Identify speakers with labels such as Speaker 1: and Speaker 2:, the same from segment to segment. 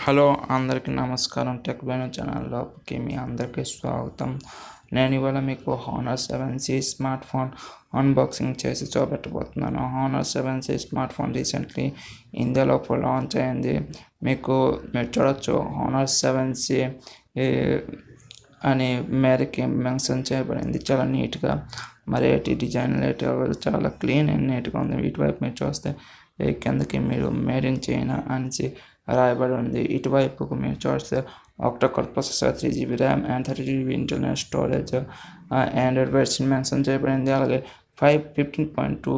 Speaker 1: Hello అందరికీ నమస్కారం. Tech banner ఛానల్లోకి మీ అందరికీ స్వాగతం. నేను ఇవాళ మీకు honour 7C smart phone unboxing చేసి చూపెట్టబోతున్నాను. Honor 7C smart phone recently ఇండియాలో లాంచ్ అయింది. మీరు చూడొచ్చు హానర్ 7C అని మేరకి మెన్షన్ చేయబడింది. చాలా నీట్గా మరి డిజైన్ చాలా క్లీన్ అండ్ నీట్గా ఉంది. ఇటువైపు మీరు చూస్తే కిందకి మీరు మేడ్ ఇన్ చైనా అనేసి రాయబడి ఉంది. ఇటువైపుకు మీరు చూస్తే octa-core processor 3GB RAM and 32GB internal storage Android version mention చేయబడింది. అలాగే 15.2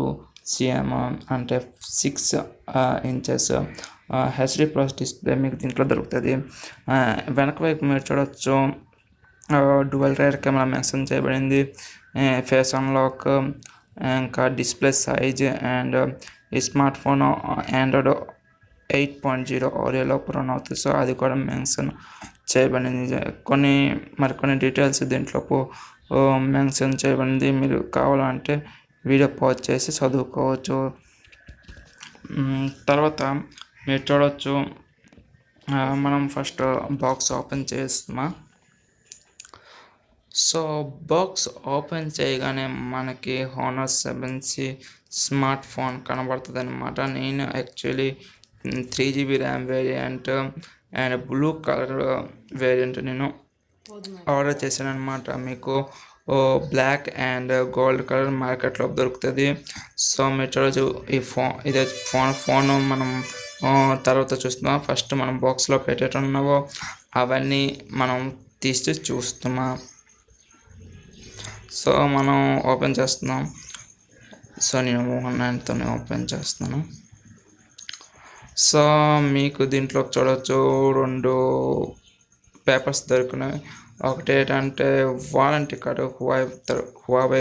Speaker 1: cm అంటే 6 inches హెచ్డి ప్లస్ డిస్ప్లే మీకు దీంట్లో దొరుకుతుంది. వెనక వైపు మీరు చూడవచ్చు డ్యువల్ రేర్ కెమెరా మెన్షన్ చేయబడింది. ఫేస్ అన్లాక్, ఇంకా డిస్ప్లే సైజ్ అండ్ ఈ స్మార్ట్ ఫోన్ ఆండ్రాయిడ్ 8.0 Oreoలో రన్ అవుతుంది. సో అది కూడా మెన్షన్ చేయబడింది. మరికొన్ని డీటెయిల్స్ దీంట్లో మెన్షన్ చేయబడింది. మీరు కావాలంటే వీడియో పాజ్ చేసి చదువుకోవచ్చు. తర్వాత మీరు చూడవచ్చు మనం ఫస్ట్ బాక్స్ ఓపెన్ చేస్తామా. సో బాక్స్ ఓపెన్ చేయగానే మనకి హానర్ 7C స్మార్ట్ ఫోన్ కనబడుతుంది అనమాట. నేను actually 3GB RAM variant and blue colour variant నేను ఆర్డర్ చేశాను అనమాట. మీకు బ్లాక్ అండ్ గోల్డ్ కలర్ మార్కెట్లో దొరుకుతుంది. సో మీరు చూడవచ్చు ఇదే ఫోన్ మనం తర్వాత చూస్తున్నాం. ఫస్ట్ మనం బాక్స్లో పెట్టేటున్నావో అవన్నీ మనం తీసి చూస్తున్నాం. సో మనం ఓపెన్ చేస్తున్నాం. సో నేను మోహన్ నాయన్తోనే ఓపెన్ చేస్తున్నాను. సో మీకు దీంట్లో చూడవచ్చు 2 పేపర్స్ దొరికినాయి. ఒకటి ఏంటంటే వారంటీ కార్డు, హువావే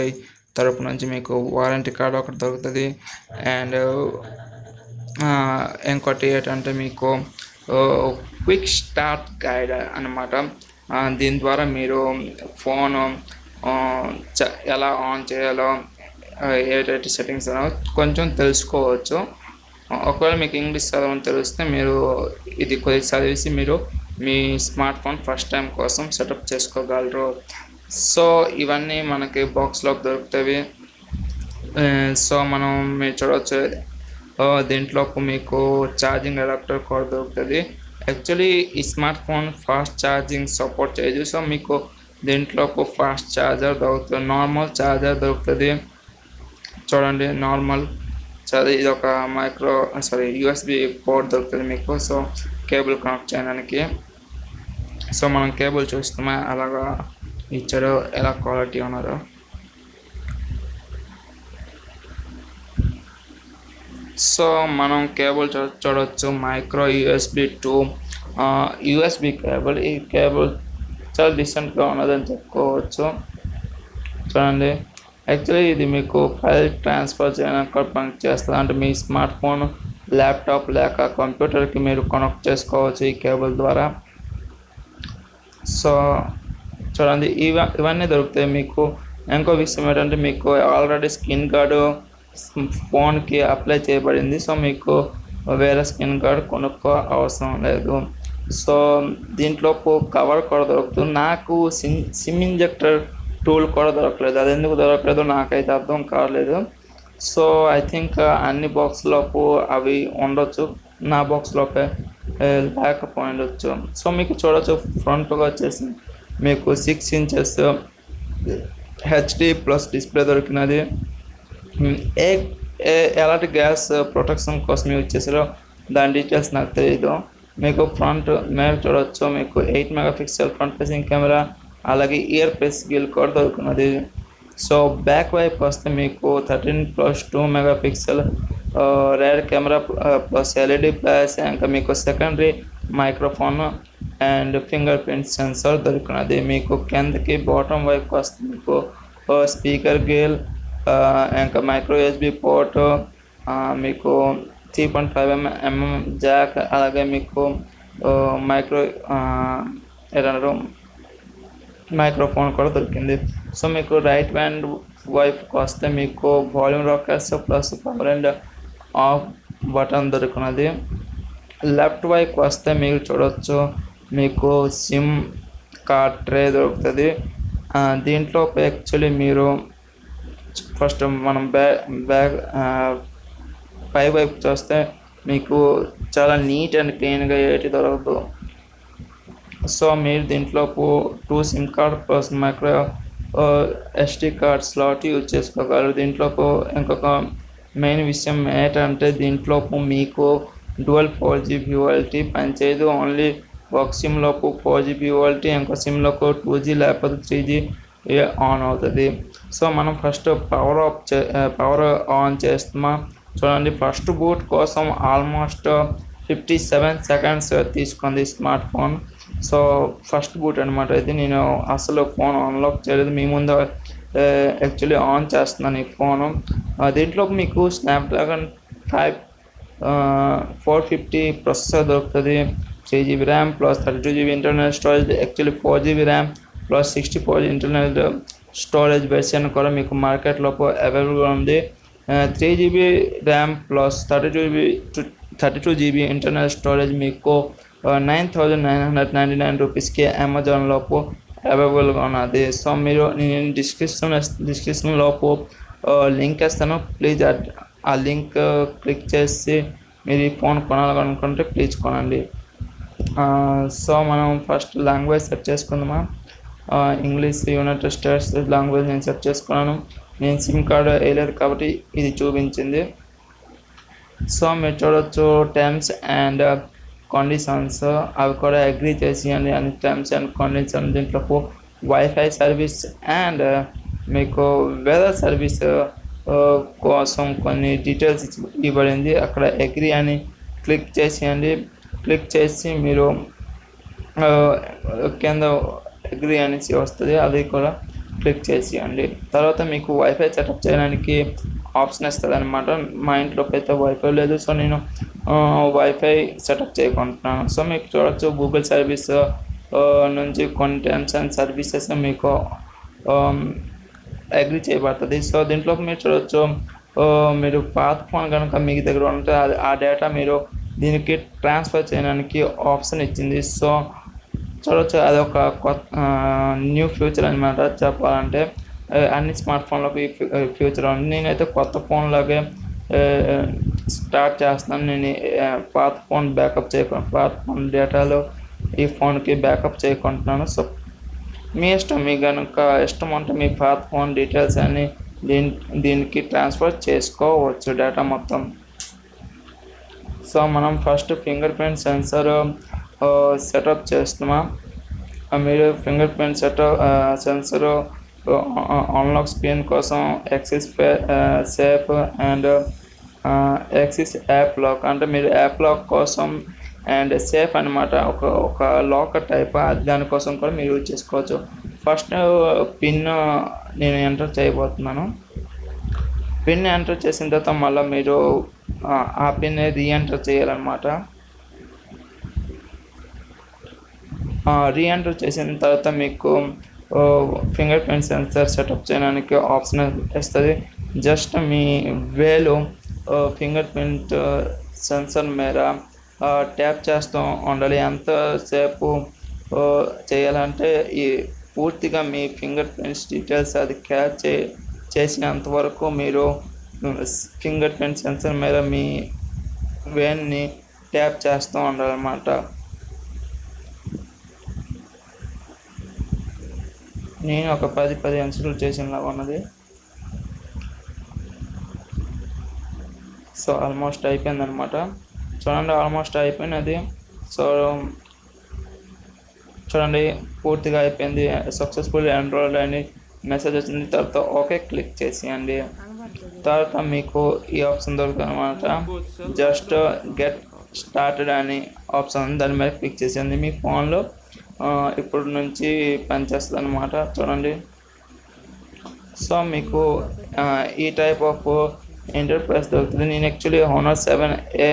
Speaker 1: తరపు నుంచి మీకు వారంటీ కార్డు ఒకటి దొరుకుతుంది. అండ్ ఇంకోటి ఏంటంటే మీకు క్విక్ స్టార్ట్ గైడ్ అన్నమాట. దీని ద్వారా మీరు ఫోన్ ఎలా ఆన్ చేయాలో ఏదైతే సెట్టింగ్స్ కొంచెం తెలుసుకోవచ్చు. ఒకవేళ మీకు ఇంగ్లీష్ చదవడం తెలిస్తే మీరు ఇది కొద్దిగా చదివేసి మీరు మీ స్మార్ట్ ఫోన్ ఫస్ట్ టైం కోసం సెటప్ చేసుకోగలరు. సో ఇవన్నీ మనకి బాక్స్లో దొరుకుతాయి. సో మీరు చూడవచ్చు దీంట్లో మీకు ఛార్జింగ్ అడాప్టర్ కూడా దొరుకుతుంది. యాక్చువల్లీ ఈ smart phone fast charging support చేయదు. సో మీకు దీంట్లో ఫాస్ట్ ఛార్జర్ దొరుకుతుంది, నార్మల్ ఛార్జర్ దొరుకుతుంది. చూడండి నార్మల్ ఛార్జర్, ఇది ఒక USB పోర్ట్ దొరుకుతుంది మీకు. సో కేబుల్ కనెక్ట్ చేయడానికి. సో మనం కేబుల్ చూస్తామా అలాగా ఇచ్చాడు, ఎలా క్వాలిటీ ఉన్నారో. సో మనం కేబుల్ చూడవచ్చు micro USB to USB cable. ఈ కేబుల్ చాలా డిసెంట్గా ఉన్నదని చెప్పుకోవచ్చు. చూడండి యాక్చువల్లీ ఇది మీకు ఫైల్ ట్రాన్స్ఫర్ చేయడానికి కనెక్ట్ చేస్తుంది. అంటే మీ స్మార్ట్ ఫోన్ ల్యాప్టాప్ లేక కంప్యూటర్కి మీరు కనెక్ట్ చేసుకోవచ్చు ఈ కేబుల్ ద్వారా. సో చూడండి ఇవన్నీ దొరుకుతాయి మీకు. ఇంకో విషయం ఏంటంటే మీకు ఆల్రెడీ స్క్రీన్ గార్డు ఫోన్కి అప్లై చేయబడింది. సో మీకు వేరే స్క్రీన్ గార్డ్ కొనుక్కో అవసరం లేదు. సో దీంట్లో కవర్ కూడా దొరుకుతుంది. నాకు సిమ్ ఇంజెక్టర్ టూల్ కూడా దొరకలేదు. అది ఎందుకు దొరకలేదు నాకైతే అర్థం కాలేదు. సో ఐ థింక్ అన్ని బాక్స్లోపు అవి ఉండొచ్చు, నా బాక్స్లోపే లేకపోయి ఉండొచ్చు. సో మీకు చూడవచ్చు ఫ్రంట్గా వచ్చేసి మీకు 6 inches హెచ్డి ప్లస్ డిస్ప్లే దొరికినది. ఎలాంటి గ్యాస్ ప్రొటెక్షన్ కోసం యూజ్ చేసారో దాని డీటెయిల్స్ నాకు తెలియదు. మీకు ఫ్రంట్ మీరు చూడవచ్చు మీకు 8 MP ఫ్రంట్ ఫేసింగ్ కెమెరా, అలాగే ఇయర్ ప్రెస్ గిల్ కూడా దొరుకున్నది. సో బ్యాక్ వైపు వస్తే మీకు 13+2 MP rear camera plus LED flash, ఇంకా మీకు secondary microphone and finger print sensor దొరికినది. మీకు కిందకి బాటమ్ వైపు వస్తే మీకు స్పీకర్ గిల్, ఇంకా మైక్రో USB పోర్ట్, మీకు 3.5mm జాక్, అలాగే మీకు మైక్రోఫోన్ కూడా దొరికింది. సో మీకు రైట్ హ్యాండ్ వైపుకి వస్తే మీకు volume rockers plus power and off button దొరికినది. లెఫ్ట్ వైపు వస్తే మీకు చూడొచ్చు, మీకు సిమ్ కార్డ్ ట్రే దొరుకుతుంది. దీంట్లో యాక్చువల్లీ మీరు ఫస్ట్ మనం బ్యాగ్ పై వైపు చూస్తే మీకు చాలా నీట్ అండ్ క్లీన్గా ఏటి దొరకదు. సో మీరు దీంట్లో 2 SIM card plus micro SD card slot use చేసుకోగలరు. దీంట్లో ఇంకొక మెయిన్ విషయం ఏంటంటే దీంట్లో మీకు డ్యువల్ 4GB VoLTE పనిచేయదు. ఓన్లీ ఒక సిమ్లోపు 4GB VoLTE, ఇంకో సిమ్లోకి 2G లేకపోతే 3G ఆన్ అవుతుంది. సో మనం ఫస్ట్ పవర్ ఆన్ చేస్తామా చూడండి. ఫస్ట్ బూట్ కోసం ఆల్మోస్ట్ 57 సెకండ్స్ తీసుకుంది smart phone. So first boot అనమాట ఇది. నేను అసలు ఫోన్ అన్లాక్ చేయలేదు, మీ ముందు యాక్చువల్లీ ఆన్ చేస్తున్నాను ఈ ఫోను. దీంట్లో మీకు స్నాప్డ్రాగన్ 450 ప్రాసెసర్ దొరుకుతుంది. 3GB RAM plus 32GB internal storage, actually 4GB RAM plus 64 internal storage version కూడా మీకు మార్కెట్లో అవైలబుల్గా ఉంది. 3GB RAM plus 32GB internal storage మీకు 9,999 రూపీస్కి అమెజాన్లోపు అవైలబుల్గా ఉన్నది. సో మీరు నేను డిస్క్రిప్షన్లోపు లింక్ ఇస్తాను, ప్లీజ్ ఆ లింక్ క్లిక్ చేసి మీరు ఈ ఫోన్ కొనాలనుకుంటే ప్లీజ్ కొనండి. సో మనం ఫస్ట్ లాంగ్వేజ్ సెట్ చేసుకుందామా. ఇంగ్లీష్ యునైటెడ్ స్టేట్స్ లాంగ్వేజ్ నేను సెట్ చేసుకున్నాను. నేను సిమ్ కార్డు వేయలేదు కాబట్టి ఇది చూపించింది. సో మీరు చూడవచ్చు టర్మ్స్ అండ్ కండిషన్స్, అవి కూడా అగ్రీ చేసేయండి అన్ని టర్మ్స్ అండ్ కండిషన్స్. దీంట్లో వైఫై సర్వీస్ అండ్ మీకు వెదర్ సర్వీస్ కోసం కొన్ని డీటెయిల్స్ ఇవ్వబడింది. అక్కడ అగ్రీ అని క్లిక్ చేసేయండి. క్లిక్ చేసి మీరు కింద అగ్రీ అనేసి వస్తుంది, అది కూడా క్లిక్ చేసేయండి. తర్వాత మీకు వైఫై సెటప్ చేయడానికి ఆప్షన్ ఇస్తుంది అనమాట. మా ఇంట్లోకి అయితే వైఫై లేదు, సో నేను వైఫై సెటప్ చేయకుంటున్నాను. సో మీకు చూడవచ్చు గూగుల్ సర్వీస్ నుంచి కొన్ని టర్మ్స్ అండ్ సర్వీసెస్ మీకు అగ్రీ చేయబడుతుంది. సో దీంట్లో మీరు చూడవచ్చు, మీరు పాత ఫోన్ కనుక మీకు దగ్గర ఉంటే ఆ డేటా మీరు దీనికి ట్రాన్స్ఫర్ చేయడానికి ఆప్షన్ ఇచ్చింది. సో చూడవచ్చు అది ఒక కొత్త న్యూ ఫ్యూచర్ అనమాట. చెప్పాలంటే అన్ని స్మార్ట్ ఫోన్లకు ఈ ఫ్యూచర్ ఉంది. నేనైతే కొత్త ఫోన్లాగే స్టార్ట్ చేస్తున్నాను. నేను పాత ఫోన్ బ్యాకప్ చేయకుండా, పాత ఫోన్ డేటాలో ఈ ఫోన్కి బ్యాకప్ చేయకుంటున్నాను. సో మీ ఇష్టం, మీ కనుక ఇష్టం అంటే మీ పాత ఫోన్ డీటెయిల్స్ అన్ని దీనికి ట్రాన్స్ఫర్ చేసుకోవచ్చు డేటా మొత్తం. సో మనం first finger print sensor setup చేస్తున్నామా. మీరు finger print sensor unlock screen కోసం access safe and access app lock, అంటే మీరు యాప్ లాక్ కోసం అండ్ సేఫ్ అనమాట, ఒక లాకర్ టైప్, దానికోసం కూడా మీరు యూజ్ చేసుకోవచ్చు. ఫస్ట్ పిన్ నేను ఎంటర్ చేయబోతున్నాను. పిన్ ఎంటర్ చేసిన తర్వాత మళ్ళీ మీరు ఆ పిన్ రీఎంటర్ చేయాలన్నమాట. రీఎంటర్ చేసిన తర్వాత మీకు ఫింగర్ ప్రింట్ సెన్సర్ సెటప్ చేయడానికి ఆప్షన్ ఇస్తుంది. జస్ట్ మీ వేలు ఫింగర్ ప్రింట్ సెన్సర్ మీద ట్యాప్ చేస్తూ ఉండాలి. ఎంతసేపు చేయాలంటే ఈ పూర్తిగా మీ ఫింగర్ ప్రింట్స్ డీటెయిల్స్ అది క్యాచ్ చేసినంత వరకు మీరు ఫింగర్ ప్రింట్ సెన్సర్ మీద మీ వేన్ని ట్యాప్ చేస్తూ ఉండాలన్నమాట. నేను ఒక 10 ఇన్స్టాల్ చేసినలాగా ఉన్నది. సో ఆల్మోస్ట్ అయిపోయింది అనమాట. చూడండి ఆల్మోస్ట్ అయిపోయినది. సో చూడండి పూర్తిగా అయిపోయింది, సక్సెస్ఫుల్ ఎన్రోల్డ్ అని మెసేజ్ వచ్చింది. తర్వాత ఓకే క్లిక్ చేసేయండి. తర్వాత మీకు ఈ ఆప్షన్ దొరుకుతుంది అనమాట. జస్ట్ గెట్ స్టార్టెడ్ అని ఆప్షన్ ఉంది, దాని మీద క్లిక్ చేసేయండి. మీ ఫోన్లో ఇప్పుడు నుంచి పనిచేస్తుంది అనమాట. చూడండి. సో మీకు ఈ టైప్ ఆఫ్ ఇంటర్ఫేస్ దొరుకుతుంది. నేను యాక్చువల్లీ Honor 7A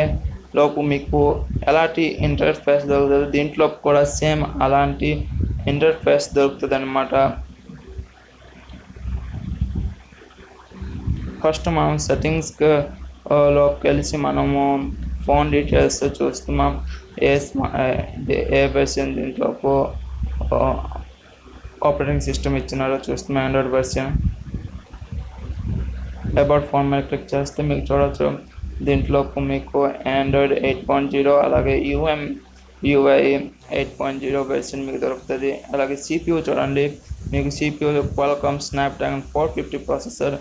Speaker 1: లోపు మీకు ఎలాంటి ఇంటర్ఫేస్ దొరుకుతుంది, దీంట్లో కూడా సేమ్ అలాంటి ఇంటర్ఫేస్ దొరుకుతుంది అనమాట. ఫస్ట్ మనం సెట్టింగ్స్కి లోకి కలిసి మనము ఫోన్ డీటెయిల్స్ చూస్తున్నాం. ఏ స్మా ఏ వెర్షన్ దీంట్లో ఆపరేటింగ్ సిస్టమ్ ఇచ్చినారో చూస్తున్నాం. Android version. అబౌట్ ఫోన్ మీద క్లిక్ చేస్తే మీకు చూడవచ్చు దీంట్లో మీకు ఆండ్రాయిడ్ 8.0 అలాగే యూఐ 8.0 వెర్షన్ మీకు దొరుకుతుంది. అలాగే సిపియూ చూడండి, మీకు CPU Qualcomm Snapdragon 450 processor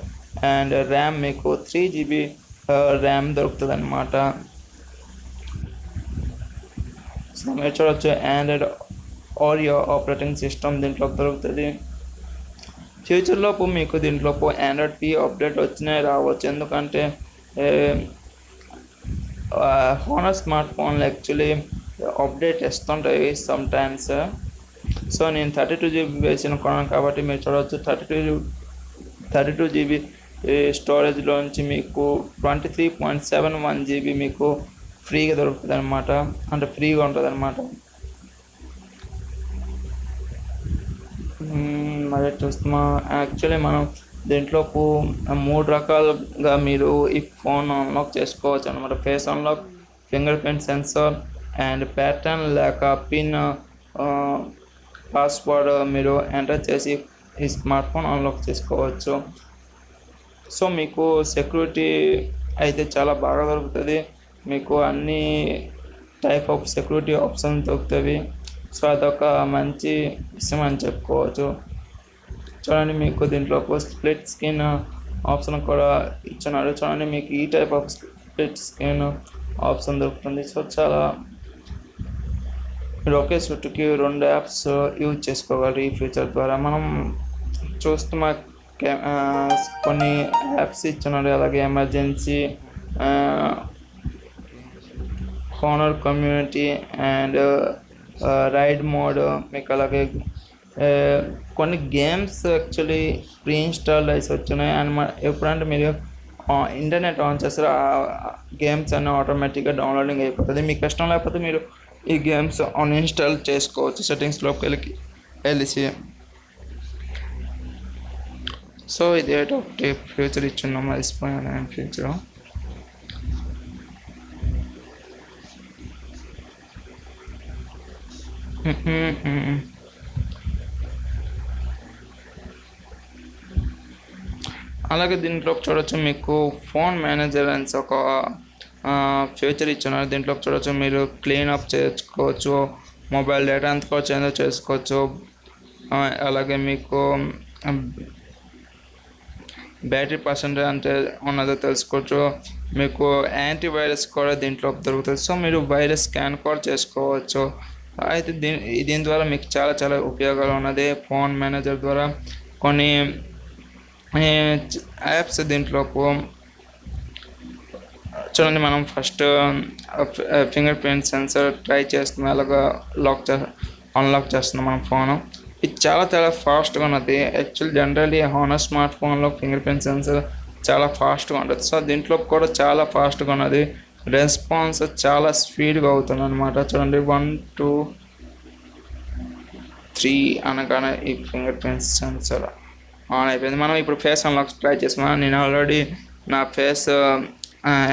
Speaker 1: and RAM మీకు 3GB ర్యామ్ దొరుకుతుంది అనమాట. సో మీరు చూడవచ్చు ఆండ్రాయిడ్ ఓరియో ఆపరేటింగ్ సిస్టమ్ దీంట్లో దొరుకుతుంది. ఫ్యూచర్లో మీకు దీంట్లో ఆండ్రాయిడ్ పి అప్డేట్ వచ్చినాయి రావచ్చు, ఎందుకంటే హోనర్ స్మార్ట్ ఫోన్లు యాక్చువల్లీ అప్డేట్ ఇస్తుంటాయి సమ్ టైమ్స్. సో నేను 32GB వెర్షన్ కొన్నాను కాబట్టి మీరు చూడవచ్చు 32GB స్టోరేజ్లోంచి మీకు 23.71GB మీకు ఫ్రీగా దొరుకుతుంది అనమాట, అంటే ఫ్రీగా ఉంటుంది అనమాట. మరి చూస్తున్నాం యాక్చువల్లీ మనం దీంట్లో 3 రకాలుగా మీరు ఈ ఫోన్ అన్లాక్ చేసుకోవచ్చు అనమాట. Face unlock, finger print censor and pattern లేక పిన్ పాస్వర్డ్ మీరు ఎంటర్ చేసి ఈ స్మార్ట్ ఫోన్ అన్లాక్ చేసుకోవచ్చు. సో మీకు సెక్యూరిటీ అయితే చాలా బాగా దొరుకుతుంది, మీకు అన్ని టైప్ ఆఫ్ సెక్యూరిటీ ఆప్షన్ దొరుకుతాయి. సో అదొక మంచి విషయం అని చెప్పుకోవచ్చు. చూడండి మీకు దీంట్లో స్ప్లిట్ స్క్రీన్ ఆప్షన్ కూడా ఇచ్చినారు. చూడండి మీకు ఈ type of split screen option దొరుకుతుంది. సో చాలా మీరు ఒకే చుట్టుకి 2 యాప్స్ యూజ్ చేసుకోగలరు ఈ ఫీచర్ ద్వారా. మనం చూస్తున్న కొన్ని యాప్స్ ఇచ్చినారు, అలాగే emergency, Honor community and ride mode, మీకు అలాగే కొన్ని గేమ్స్ యాక్చువల్లీ ప్రీ ఇన్స్టాల్ అయ్యి వచ్చినాయి. అండ్ ఎప్పుడంటే మీరు ఇంటర్నెట్ ఆన్ చేస్తారు ఆ గేమ్స్ అన్నీ ఆటోమేటిక్గా డౌన్లోడింగ్ అయిపోతుంది. మీకు కష్టం లేకపోతే మీరు ఈ గేమ్స్ అన్ఇన్స్టాల్ చేసుకోవచ్చు సెట్టింగ్స్లోకి వెళ్ళి. సో ఇది ఒకటి ఫ్యూచర్ ఇచ్చున్నాం, మర్చిపోయాను నేను ఫ్యూచర్. అలాగే దీంట్లో చూడవచ్చు మీకు ఫోన్ మేనేజర్ అని ఒక ఫ్యూచర్ ఇచ్చున్నారు. దీంట్లో చూడవచ్చు మీరు క్లీన్ అప్ చేసుకోవచ్చు, మొబైల్ డేటా అంతా చేంజ్ చేసుకోవచ్చు, అలాగే మీకు బ్యాటరీ పర్సెంటేజ్ అంటే ఉన్నదో తెలుసుకోవచ్చు, మీకు యాంటీవైరస్ కూడా దీంట్లో దొరుకుతుంది. సో మీరు వైరస్ స్కాన్ కూడా చేసుకోవచ్చు. అయితే దీని ద్వారా మీకు చాలా ఉపయోగాలు ఉన్నది. ఫోన్ మేనేజర్ ద్వారా కొన్ని యాప్స్ దీంట్లో చూడండి. మనం first finger print sensor try చేస్తున్నాం, అలాగా అన్లాక్ చేస్తున్నాం మన ఫోన్. ఇది చాలా ఫాస్ట్గా ఉన్నది. యాక్చువల్ జనరల్లీ హోనర్ స్మార్ట్ ఫోన్లో ఫింగర్ ప్రింట్ సెన్సర్ చాలా ఫాస్ట్గా ఉంటుంది. సో దీంట్లో కూడా చాలా ఫాస్ట్గా ఉన్నది, రెస్పాన్స్ చాలా స్పీడ్గా అవుతుంది అనమాట. చూడండి 1 2 3 అనగానే ఈ ఫింగర్ ప్రింట్ సెన్సర్ ఆన్ అయిపోయింది. మనం ఇప్పుడు ఫేస్ అన్లాక్ ట్రై చేస్తున్నాం. నేను ఆల్రెడీ నా ఫేస్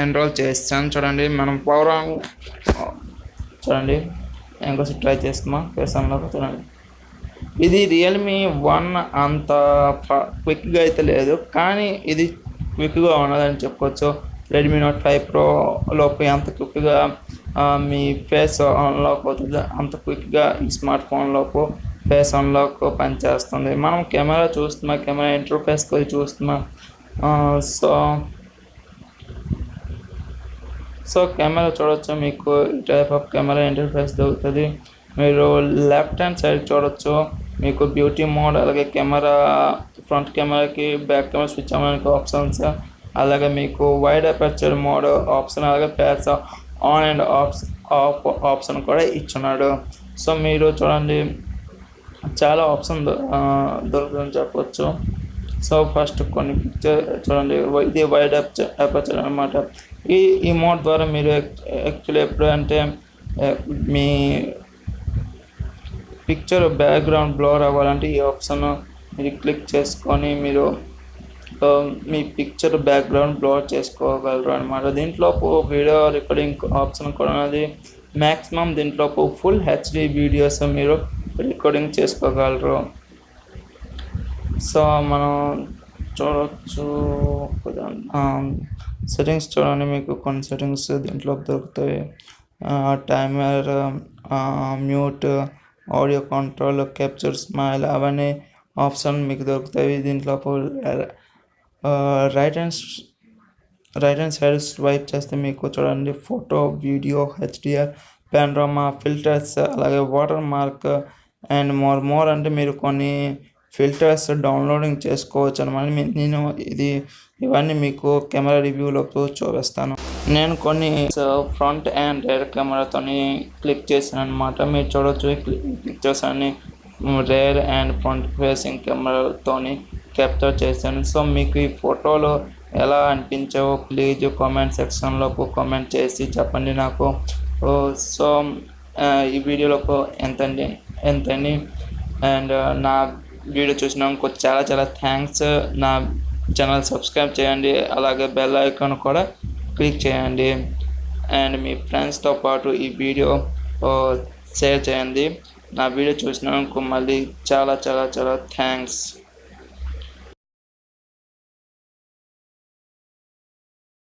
Speaker 1: ఎన్రోల్ చేస్తాను. చూడండి మనం చూడంండి ఇంకోసారి ట్రై చేస్తున్నాం ఫేస్ అన్లాక్. చూడండి ఇది రియల్మీ 1 అంత క్విక్గా అయితే లేదు, కానీ ఇది క్విక్గా ఉన్నదని చెప్పుకోవచ్చు. రెడ్మీ నోట్ 5 Pro లోపు ఎంత క్విక్గా మీ ఫేస్ అన్లాక్ అవుతుంది అంత క్విక్గా ఈ స్మార్ట్ ఫోన్లోపు ఫేస్ అన్లాక్ పనిచేస్తుంది. మనం కెమెరా చూస్తున్నాం, కెమెరా ఇంటర్ఫేస్ కూడా చూస్తున్నాం. సో కెమెరా చూడవచ్చు, మీకు ఈ టైప్ ఆఫ్ కెమెరా ఇంటర్ఫేస్ దొరుకుతుంది. మీరు లెఫ్ట్ హ్యాండ్ సైడ్ చూడవచ్చు, మీకు బ్యూటీ మోడ్, అలాగే కెమెరా ఫ్రంట్ కెమెరాకి బ్యాక్ కెమెరా స్విచ్ అవ్వడానికి ఆప్షన్స్, అలాగే మీకు వైడ్ అపర్చర్ మోడ్ ఆప్షన్, అలాగే face on and off option కూడా ఇచ్చున్నాడు. సో మీరు చూడండి చాలా ఆప్షన్ దొరుకుతుందని చెప్పవచ్చు. సో ఫస్ట్ కొన్ని పిక్చర్ చూడండి, ఇది వైడ్ అపర్చర్ అనమాట. ఈ మోడ్ ద్వారా మీరు యాక్చువల్లీ ఎప్పుడు అంటే మీ పిక్చర్ బ్యాక్గ్రౌండ్ బ్లర్ అవ్వాలంటే ఈ ఆప్షన్ మీరు క్లిక్ చేసుకొని మీరు మీ పిక్చర్ బ్యాక్గ్రౌండ్ బ్లర్ చేసుకోగలరు అనమాట. దీంట్లో వీడియో రికార్డింగ్ ఆప్షన్ కూడా ఉన్నది. మ్యాక్సిమం దీంట్లో ఫుల్ హెచ్డి వీడియోస్ మీరు రికార్డింగ్ చేసుకోగలరు. సో మనం చూడవచ్చు. సెట్టింగ్స్ చూడండి, మీకు కొన్ని సెట్టింగ్స్ దీంట్లో దొరుకుతాయి. Timer, mute, audio control, capture smile, అవన్నీ ఆప్షన్ మీకు దొరుకుతాయి. దీంట్లో రైట్ హ్యాండ్ సైడ్ స్వైప్ చేస్తే మీకు చూడండి ఫోటో, వీడియో, హెచ్డిఆర్, పానోరామా, ఫిల్టర్స్, అలాగే వాటర్ మార్క్ అండ్ మోర్ అంటే మీరు కొన్ని ఫిల్టర్స్ డౌన్లోడింగ్ చేసుకోవచ్చు అనమాట. నేను ఇవన్నీ మీకు కెమెరా రివ్యూలో చూపిస్తాను. నేను కొన్ని ఫ్రంట్ అండ్ రేర్ కెమెరాతోని క్లిక్ చేశాను అనమాట. మీరు చూడవచ్చు పిక్చర్స్ అన్ని రేర్ అండ్ ఫ్రంట్ ఫేసింగ్ కెమెరాతోని క్యాప్చర్ చేశాను. సో మీకు ఈ ఫోటోలో ఎలా అనిపించావో ప్లీజ్ కామెంట్ సెక్షన్లో కామెంట్ చేసి చెప్పండి నాకు. సో ఈ వీడియోలో ఎంతండి అండ్ నా వీడియో చూసినందుకు చాలా థ్యాంక్స్. నా ఛానల్ సబ్స్క్రైబ్ చేయండి, అలాగే బెల్ ఐకాన్ కూడా క్లిక్ చేయండి అండ్ మీ ఫ్రెండ్స్తో పాటు ఈ వీడియో షేర్ చేయండి. నా వీడియో చూసినందుకు మళ్ళీ చాలా థ్యాంక్స్.